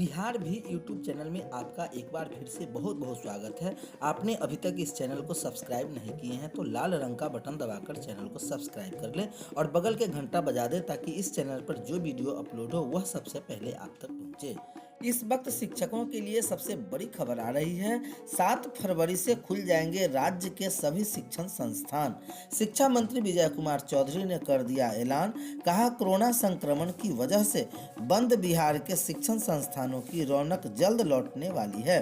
बिहार भी YouTube channel में आपका एक बार फिर से बहुत बहुत स्वागत है। आपने अभी तक इस चैनल को सब्सक्राइब नहीं किए हैं तो लाल रंग का बटन दबाकर चैनल को सब्सक्राइब कर लें और बगल के घंटा बजा दें ताकि इस चैनल पर जो वीडियो अपलोड हो वह सबसे पहले आप तक पहुंचे। इस वक्त शिक्षकों के लिए सबसे बड़ी खबर आ रही है। 7 फरवरी से खुल जाएंगे राज्य के सभी शिक्षण संस्थान। शिक्षा मंत्री विजय कुमार चौधरी ने कर दिया ऐलान। कहा, कोरोना संक्रमण की वजह से बंद बिहार के शिक्षण संस्थानों की रौनक जल्द लौटने वाली है।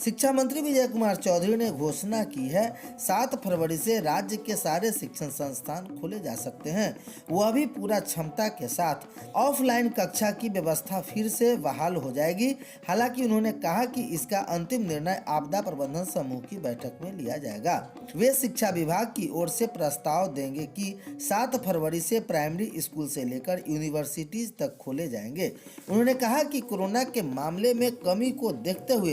शिक्षा मंत्री विजय कुमार चौधरी ने घोषणा की है, 7 फरवरी से राज्य के सारे शिक्षण संस्थान खोले जा सकते हैं, वह भी पूरा क्षमता के साथ। ऑफलाइन कक्षा की व्यवस्था फिर से बहाल हो जाएगी। हालांकि उन्होंने कहा कि इसका अंतिम निर्णय आपदा प्रबंधन समूह की बैठक में लिया जाएगा। वे शिक्षा विभाग की ओर से प्रस्ताव देंगे कि 7 फरवरी से प्राइमरी स्कूल से लेकर यूनिवर्सिटीज तक खोले जाएंगे। उन्होंने कहा कि कोरोना के मामले में कमी को देखते हुए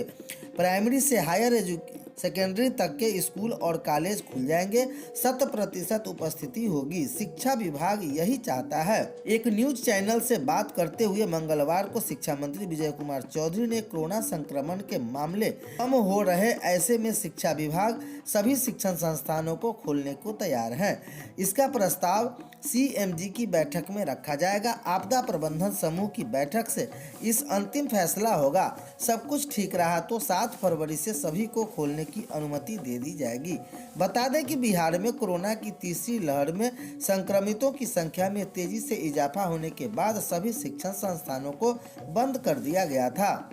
प्राइमरी से हायर सेकेंडरी तक के स्कूल और कॉलेज खुल जाएंगे। 100% उपस्थिति होगी। शिक्षा विभाग यही चाहता है। एक न्यूज चैनल से बात करते हुए मंगलवार को शिक्षा मंत्री विजय कुमार चौधरी ने कोरोना संक्रमण के मामले कम हो रहे ऐसे में शिक्षा विभाग सभी शिक्षण संस्थानों को खोलने को तैयार है। इसका प्रस्ताव CMG की बैठक में रखा जाएगा। आपदा प्रबंधन समूह की बैठक से इस अंतिम फैसला होगा। सब कुछ ठीक रहा तो 7 फरवरी से सभी को खोलने की अनुमति दे दी जाएगी। बता दें कि बिहार में कोरोना की तीसरी लहर में संक्रमितों की संख्या में तेजी से इजाफा होने के बाद सभी शिक्षण संस्थानों को बंद कर दिया गया था।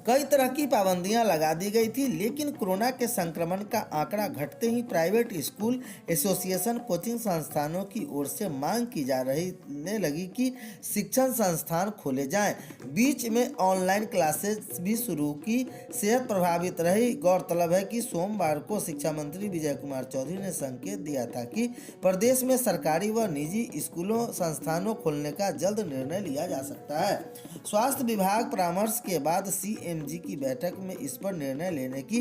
कई तरह की पाबंदियां लगा दी गई थी, लेकिन कोरोना के संक्रमण का आंकड़ा घटते ही प्राइवेट स्कूल एसोसिएशन कोचिंग संस्थानों की ओर से मांग की जा रहने लगी कि शिक्षण संस्थान खोले जाएं। बीच में ऑनलाइन क्लासेस भी शुरू की। सेहत प्रभावित रही। गौरतलब है कि सोमवार को शिक्षा मंत्री विजय कुमार चौधरी ने संकेत दिया था कि प्रदेश में सरकारी व निजी स्कूलों संस्थानों खोलने का जल्द निर्णय लिया जा सकता है। स्वास्थ्य विभाग परामर्श के बाद CMG की बैठक में इस पर निर्णय लेने की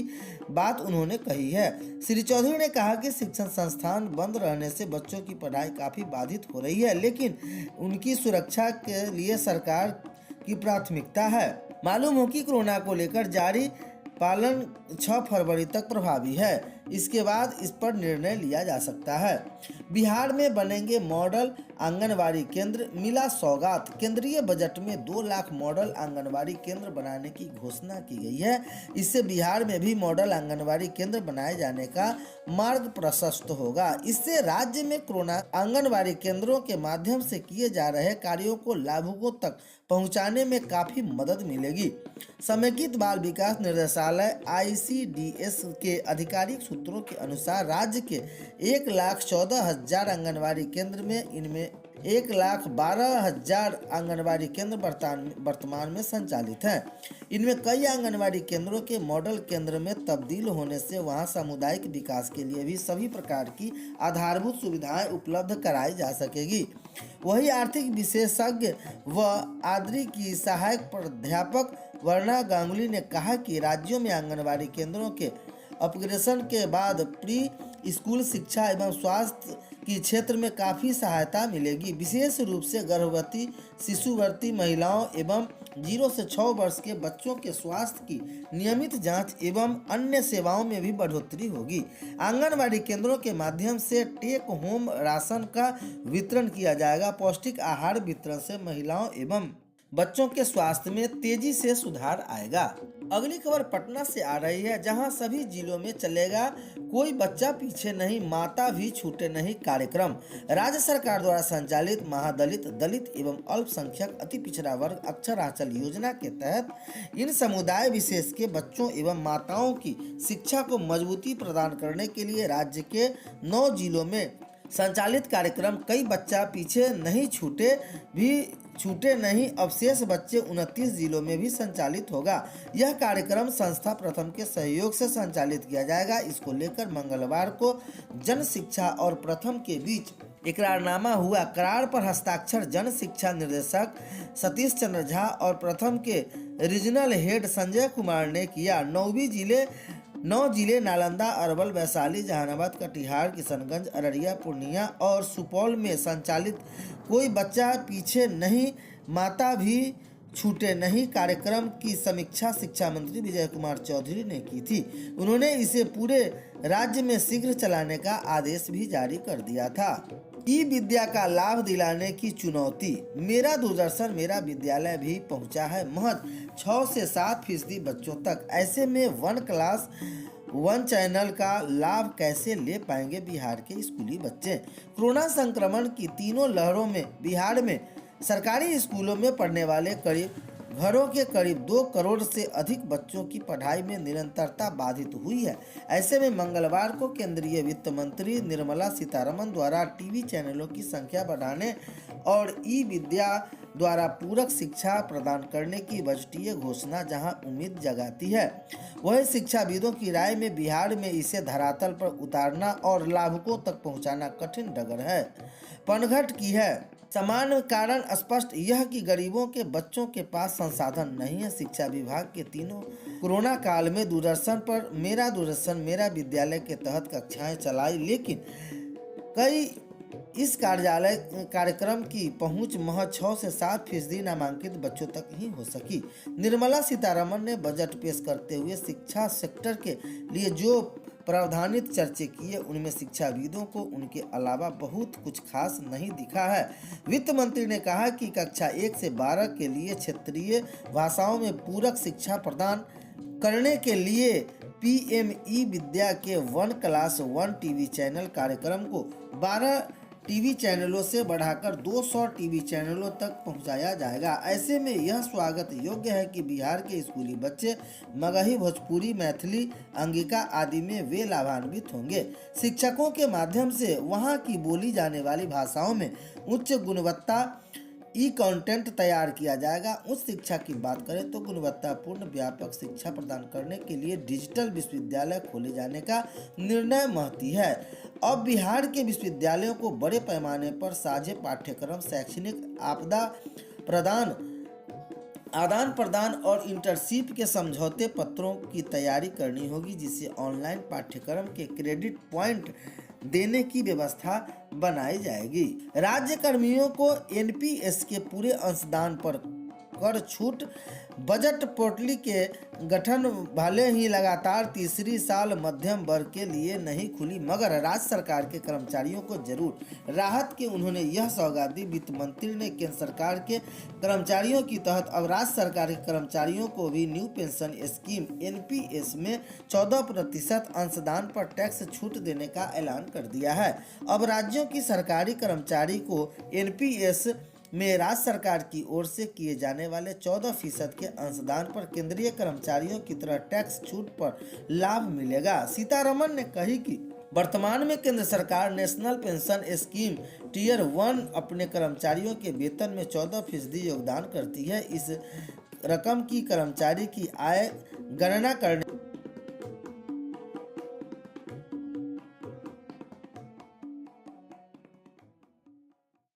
बात उन्होंने कही है। श्री चौधरी ने कहा कि शिक्षण संस्थान बंद रहने से बच्चों की पढ़ाई काफी बाधित हो रही है, लेकिन उनकी सुरक्षा के लिए सरकार की प्राथमिकता है। मालूम हो कि कोरोना को लेकर जारी पालन 6 फरवरी तक प्रभावी है। इसके बाद इस पर निर्णय लिया जा सकता है। बिहार में बनेंगे मॉडल आंगनवाड़ी केंद्र, मिला सौगात। केंद्रीय बजट में 2 लाख मॉडल आंगनवाड़ी केंद्र बनाने की घोषणा की गई है। इससे बिहार में भी मॉडल आंगनवाड़ी केंद्र बनाए जाने का मार्ग प्रशस्त होगा। इससे राज्य में कोरोना आंगनवाड़ी केंद्रों के माध्यम से किए जा रहे कार्यों को लाभुकों तक पहुंचाने में काफी मदद मिलेगी। समेकित बाल विकास निर्देशालय ICDS के आधिकारिक सूत्रों के अनुसार राज्य के 1,14,000 आंगनवाड़ी केंद्र में इनमें 1,12,000 आंगनवाड़ी केंद्र वर्तमान में संचालित हैं। इनमें कई आंगनवाड़ी केंद्रों के मॉडल केंद्र में तब्दील होने से वहां सामुदायिक विकास के लिए भी सभी प्रकार की आधारभूत सुविधाएं उपलब्ध कराई जा सकेगी। वही आर्थिक विशेषज्ञ व आद्री की सहायक प्राध्यापक वर्णा गांगुली ने कहा कि राज्यों में आंगनवाड़ी केंद्रों के अपग्रेडेशन के बाद प्री स्कूल शिक्षा एवं स्वास्थ्य की क्षेत्र में काफ़ी सहायता मिलेगी। विशेष रूप से गर्भवती, शिशुवर्ती महिलाओं एवं 0 से 6 वर्ष के बच्चों के स्वास्थ्य की नियमित जांच एवं अन्य सेवाओं में भी बढ़ोतरी होगी। आंगनवाड़ी केंद्रों के माध्यम से टेक होम राशन का वितरण किया जाएगा। पौष्टिक आहार वितरण से महिलाओं एवं बच्चों के स्वास्थ्य में तेजी से सुधार आएगा। अगली खबर पटना से आ रही है, जहां सभी जिलों में चलेगा कोई बच्चा पीछे नहीं, माता भी छूटे नहीं कार्यक्रम। राज्य सरकार द्वारा संचालित महादलित, दलित एवं अल्पसंख्यक अति पिछड़ा वर्ग अक्षर आंचल योजना के तहत इन समुदाय विशेष के बच्चों एवं माताओं की शिक्षा को मजबूती प्रदान करने के लिए राज्य के 9 जिलों में संचालित कार्यक्रम कई बच्चा पीछे नहीं छूटे नहीं अवशेष बच्चे 29 जिलों में भी संचालित होगा। यह कार्यक्रम संस्था प्रथम के सहयोग से संचालित किया जाएगा। इसको लेकर मंगलवार को जन शिक्षा और प्रथम के बीच इकरारनामा हुआ। करार पर हस्ताक्षर जन शिक्षा निर्देशक सतीश चंद्र झा और प्रथम के रीजनल हेड संजय कुमार ने किया। 9 जिले नालंदा, अरवल, वैशाली, जहानाबाद, कटिहार, किशनगंज, अररिया, पूर्णिया और सुपौल में संचालित कोई बच्चा पीछे नहीं, माता भी छूटे नहीं कार्यक्रम की समीक्षा शिक्षा मंत्री विजय कुमार चौधरी ने की थी। उन्होंने इसे पूरे राज्य में शीघ्र चलाने का आदेश भी जारी कर दिया था। ई विद्या का लाभ दिलाने की चुनौती, मेरा दूरदर्शन मेरा विद्यालय भी पहुंचा है महज 6 से 7% बच्चों तक। ऐसे में वन चैनल का लाभ कैसे ले पाएंगे बिहार के स्कूली बच्चे। कोरोना संक्रमण की तीनों लहरों में बिहार में सरकारी स्कूलों में पढ़ने वाले घरों के करीब 2 करोड़ से अधिक बच्चों की पढ़ाई में निरंतरता बाधित हुई है। ऐसे में मंगलवार को केंद्रीय वित्त मंत्री निर्मला सीतारमण द्वारा टीवी चैनलों की संख्या बढ़ाने और ई विद्या द्वारा पूरक शिक्षा प्रदान करने की बजटीय घोषणा जहां उम्मीद जगाती है, वहीं शिक्षाविदों की राय में बिहार में इसे धरातल पर उतारना और लाभुकों तक पहुंचाना कठिन डगर है। पनघट की है। सामान्य कारण स्पष्ट यह कि गरीबों के बच्चों के पास संसाधन नहीं है। शिक्षा विभाग के तीनों कोरोना काल में दूरदर्शन मेरा विद्यालय के तहत कक्षाएं चलाई, लेकिन कई इस कार्यक्रम की पहुंच महज 6 से 7% नामांकित बच्चों तक ही हो सकी। निर्मला सीतारमण ने बजट पेश करते हुए शिक्षा सेक्टर के लिए जो प्रावधानित चर्चे किए, उनमें शिक्षाविदों को उनके अलावा बहुत कुछ खास नहीं दिखा है। वित्त मंत्री ने कहा कि कक्षा 1 से 12 के लिए क्षेत्रीय भाषाओं में पूरक शिक्षा प्रदान करने के लिए पीएमई विद्या के 1 क्लास 1 टीवी चैनल कार्यक्रम को 12 टीवी चैनलों से बढ़ाकर 200 टीवी चैनलों तक पहुंचाया जाएगा। ऐसे में यह स्वागत योग्य है कि बिहार के स्कूली बच्चे मगही, भोजपुरी, मैथिली, अंगिका आदि में वे लाभान्वित होंगे। शिक्षकों के माध्यम से वहां की बोली जाने वाली भाषाओं में उच्च गुणवत्ता ई कंटेंट तैयार किया जाएगा। उच्च शिक्षा की बात करें तो गुणवत्तापूर्ण व्यापक शिक्षा प्रदान करने के लिए डिजिटल विश्वविद्यालय खोले जाने का निर्णय महती है। अब बिहार के विश्वविद्यालयों को बड़े पैमाने पर साझे पाठ्यक्रम, शैक्षणिक आदान प्रदान और इंटर्नशिप के समझौते पत्रों की तैयारी करनी होगी, जिससे ऑनलाइन पाठ्यक्रम के क्रेडिट पॉइंट देने की व्यवस्था बनाई जाएगी। राज्य कर्मियों को एनपीएस के पूरे अंशदान पर कर छूट। बजट पोर्टल के गठन भले ही लगातार तीसरी साल मध्यम वर्ग के लिए नहीं खुली, मगर राज्य सरकार के कर्मचारियों को जरूर राहत की उन्होंने यह सौगात दी। वित्त मंत्री ने केंद्र सरकार के कर्मचारियों की तहत अब राज्य सरकार के कर्मचारियों को भी न्यू पेंशन स्कीम एनपीएस में 14% अंशदान पर टैक्स छूट देने का ऐलान कर दिया है। अब राज्यों की सरकारी कर्मचारी को एनपीएस में राज्य सरकार की ओर से किए जाने वाले 14% के अंशदान पर केंद्रीय कर्मचारियों की तरह टैक्स छूट पर लाभ मिलेगा। सीतारमण ने कही कि वर्तमान में केंद्र सरकार नेशनल पेंशन स्कीम टियर 1 अपने कर्मचारियों के वेतन में 14% योगदान करती है। इस रकम की कर्मचारी की आय गणना करने